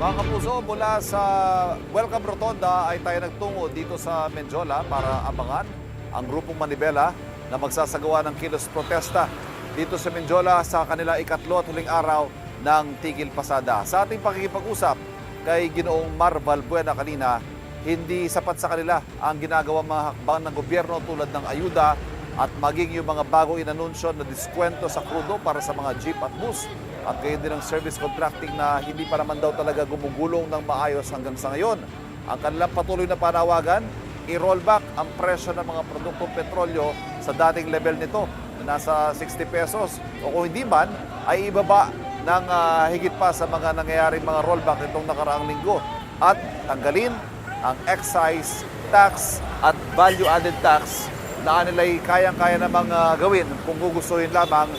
Mga kapuso, mula sa Welcome Rotonda ay tayo nagtungo dito sa Menjola para abangan ang grupong Manibela na magsasagawa ng kilos protesta dito sa Menjola sa kanila ikatlo at huling araw ng Tigil Pasada. Sa ating pakikipag-usap kay Ginoong Mar Valbuena kanina, hindi sapat sa kanila ang ginagawang mga hakbang ng gobyerno tulad ng ayuda at maging yung mga bagong inanunsyo na diskwento sa krudo para sa mga jeep at bus at gayon din ang service contracting na hindi pa naman daw talaga gumugulong ng maayos hanggang sa ngayon. Ang kanilang patuloy na panawagan, i-roll back ang presyo ng mga produktong petrolyo sa dating level nito na nasa 60 pesos o kung hindi man ay ibaba ng higit pa sa mga nangyayaring mga rollback nitong nakaraang linggo at tanggalin ang excise tax at value-added tax na nila'y kayang-kaya namang gawin kung gugustuhin lamang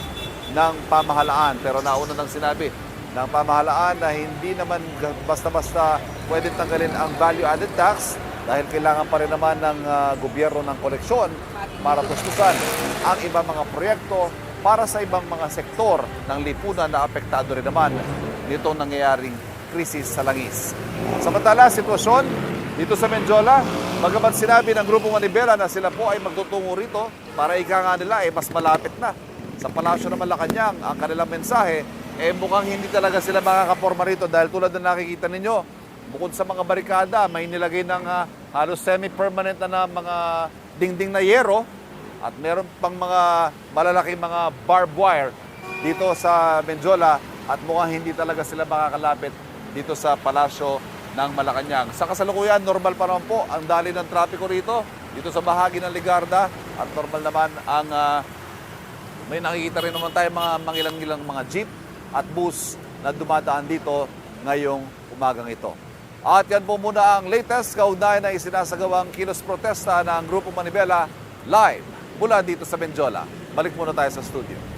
ng pamahalaan. Pero nauna nang sinabi ng pamahalaan na hindi naman basta-basta pwedeng tanggalin ang value-added tax dahil kailangan pa rin naman ng gobyerno ng koleksyon para tustusan ang ibang mga proyekto para sa ibang mga sektor ng lipunan na apektado rin naman nitong nangyayaring krisis sa langis. Samantala, sitwasyon dito sa Menjola, bagamat sinabi ng grupong Manibela na sila po ay magtutungo rito para ika nga nila mas malapit na sa Palasyo ng Malacanang ang kanilang mensahe, mukhang hindi talaga sila makakaporma rito dahil tulad na nakikita ninyo, bukod sa mga barikada, may nilagay ng halos semi-permanent na mga dingding na yero at meron pang mga malalaking mga barbed wire dito sa Menjola at mukhang hindi talaga sila makakalapit dito sa Palasyo ng Malacanang. Sa kasalukuyan, normal pa naman po ang dali ng trapiko rito, dito sa bahagi ng Ligarda at normal naman ang may nakikita rin naman tayo mga mangilang-ilang mga jeep at bus na dumadaan dito ngayong umagang ito. At yan po muna ang latest kaugnay na isinasagawang kilos protesta ng Grupo Manibela live mula dito sa Menjola. Balik muna tayo sa studio.